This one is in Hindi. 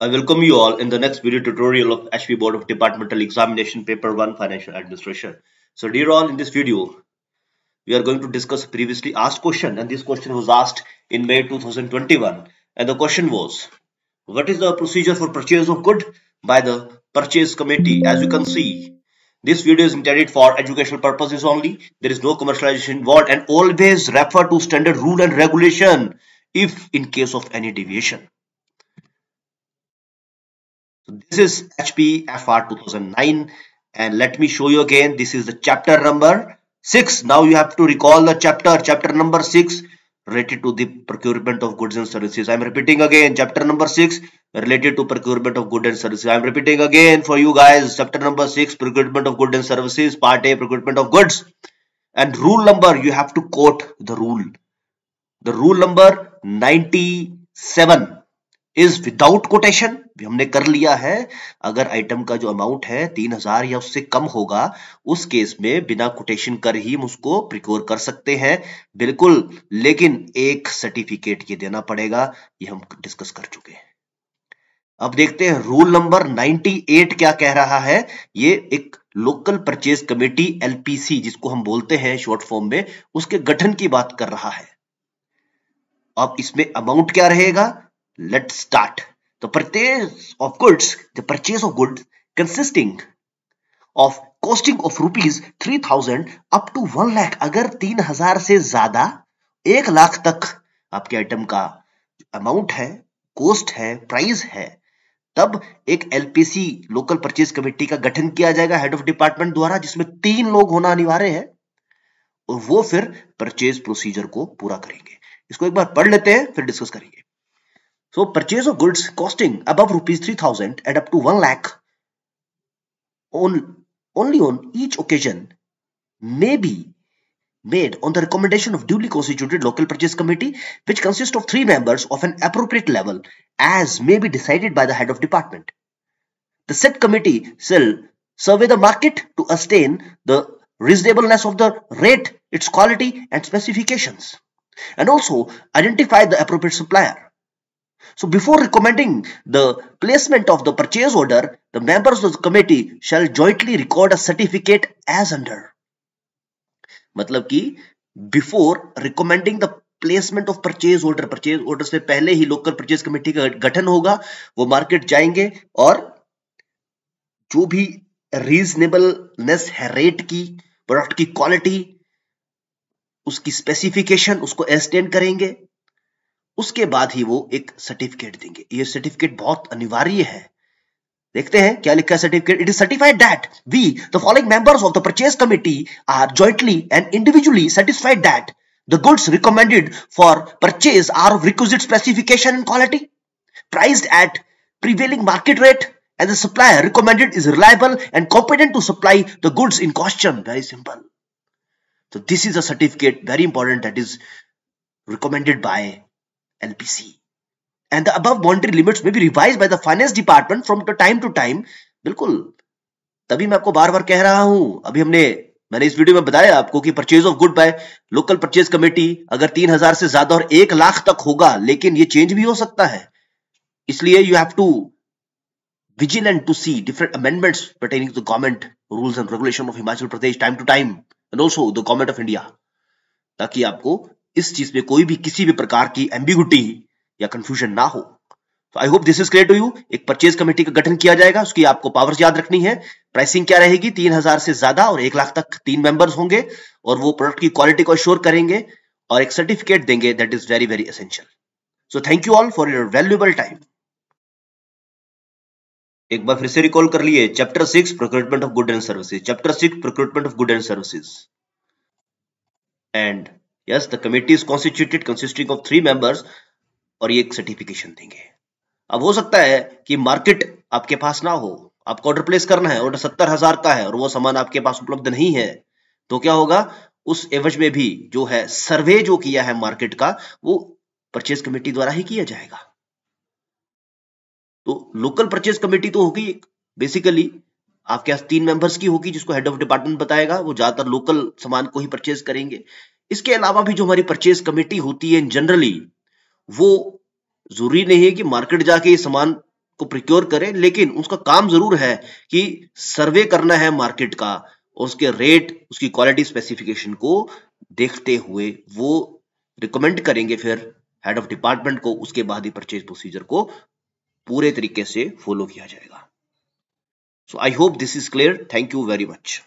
I welcome you all in the next video tutorial of HP Board of Departmental Examination Paper 1 Financial Administration. So dear all, in this video, we are going to discuss a previously asked question, and this question was asked in May 2021. And the question was, what is the procedure for purchase of good by the purchase committee? As you can see, this video is intended for educational purposes only. There is no commercialization involved, and always refer to standard rule and regulation if in case of any deviation. So this is HPFR 2009, and let me show you again. This is the chapter number 6. Now you have to recall the chapter number 6 related to the procurement of goods and services. I am repeating again, chapter number 6 related to procurement of goods and services. I am repeating again for you guys, chapter number 6 procurement of goods and services, part A procurement of goods, and rule number, you have to quote the rule. The rule number 97 is without quotation भी हमने कर लिया है. अगर आइटम का जो अमाउंट है 3000 या उससे कम होगा, उस केस में बिना कोटेशन कर ही हम उसको प्रिक्योर कर सकते हैं, बिल्कुल. लेकिन एक सर्टिफिकेट ये देना पड़ेगा, ये हम डिस्कस कर चुके हैं. अब देखते हैं रूल नंबर 98 क्या कह रहा है. ये एक लोकल परचेज कमेटी एलपीसी जिसको हम बोलते हैं शॉर्ट फॉर्म में, उसके गठन की बात कर रहा है. अब इसमें अमाउंट क्या रहेगा? Let's start. The purchase of goods, the purchase of goods consisting of costing of rupees 3000 up to 1 lakh. अगर 3000 से ज्यादा 1 लाख तक आपके आइटम का अमाउंट है, कोस्ट है, प्राइस है, तब एक एलपीसी लोकल परचेज कमेटी का गठन किया जाएगा हेड ऑफ डिपार्टमेंट द्वारा, जिसमें 3 लोग होना अनिवार्य है, और वो फिर परचेज प्रोसीजर को पूरा करेंगे. इसको एक बार पढ़ लेते हैं, फिर डिस्कस करेंगे. So purchase of goods costing above rupees 3000 and up to 1 lakh only on each occasion may be made on the recommendation of duly constituted local purchase committee, which consists of 3 members of an appropriate level, as may be decided by the head of department. The said committee shall survey the market to ascertain the reasonableness of the rate, its quality and specifications, and also identify the appropriate supplier. So before recommending the placement of the purchase order, the members of the committee shall jointly record a certificate as under. मतलब कि before recommending the placement of purchase order से पहले ही लोकल परचेज कमेटी का गठन होगा. वो मार्केट जाएंगे और जो भी रीजनेबलनेस है रेट की, प्रोडक्ट की क्वालिटी, उसकी स्पेसिफिकेशन, उसको एस्टेंड करेंगे. उसके बाद ही वो एक सर्टिफिकेट देंगे. ये सर्टिफिकेट बहुत अनिवार्य है. देखते हैं क्या लिखा है certificate. It is certified that we the following members of the purchase committee are jointly and individually certified that the goods recommended for purchase are of requisite specification and quality, priced at prevailing market rate, and the supplier recommended is reliable and competent to supply the goods in question. Very simple. So this is a certificate, very important, that is recommended by LPC, and the above monetary limits may be revised by the finance department from time to time. बिल्कुल, तभी मैं आपको बार बार कह रहा हूं. अभी मैंने इस वीडियो में बताया आपको कि purchase of good by local purchase committee अगर 3000 से ज्यादा और 1 लाख तक होगा, लेकिन ये चेंज भी हो सकता है. इसलिए you have to vigilant to see different amendments pertaining to the government rules and regulation of Himachal Pradesh time to time, and also the government of India, ताकि आपको इस चीज में कोई भी किसी भी प्रकार की एम्बिग्यूटी या कंफ्यूजन ना हो. तो I hope this is clear to you. एक परचेज कमेटी का गठन किया जाएगा, उसकी आपको पावर्स याद रखनी है. प्राइसिंग क्या रहेगी? 3000 से ज्यादा और 1 लाख तक 3 मेंबर्स होंगे, और वो प्रोडक्ट की क्वालिटी को अश्योर करेंगे और एक सर्टिफिकेट देंगे. That is very very essential. So thank you all for your valuable time. एक बार फिर से रिकॉल कर लिए. Chapter 6 procurement of good and services. Chapter 6 procurement of good and services. And yes, the committee is constituted consisting of 3 members, और ये एक सर्टिफिकेशन देंगे. अब हो सकता है कि मार्केट आपके पास ना हो, आपको ऑर्डर प्लेस करना है, ऑर्डर 70,000 का है और वो सामान आपके पास उपलब्ध नहीं है, तो क्या होगा? उस एवज में भी जो है सर्वे जो किया है मार्केट का, वो परचेज कमेटी द्वारा ही किया जाएगा. तो लोकल परचेज कमेटी तो होगी बेसिकली आपके पास 3 मेंबर्स की होगी, जिसको हेड ऑफ डिपार्टमेंट बताएगा. वो ज्यादातर लोकल सामान को ही परचेज करेंगे. इसके अलावा भी जो हमारी परचेज कमेटी होती है जनरली, वो जरूरी नहीं है कि मार्केट जाके ये सामान को प्रिक्योर करे, लेकिन उसका काम जरूर है कि सर्वे करना है मार्केट का और उसके रेट, उसकी क्वालिटी स्पेसिफिकेशन को देखते हुए वो रिकमेंड करेंगे फिर हेड ऑफ डिपार्टमेंट को, उसके बाद ही परचेज प्रोसीजर को पूरे तरीके से फॉलो किया जाएगा। So I hope this is clear. Thank you very much.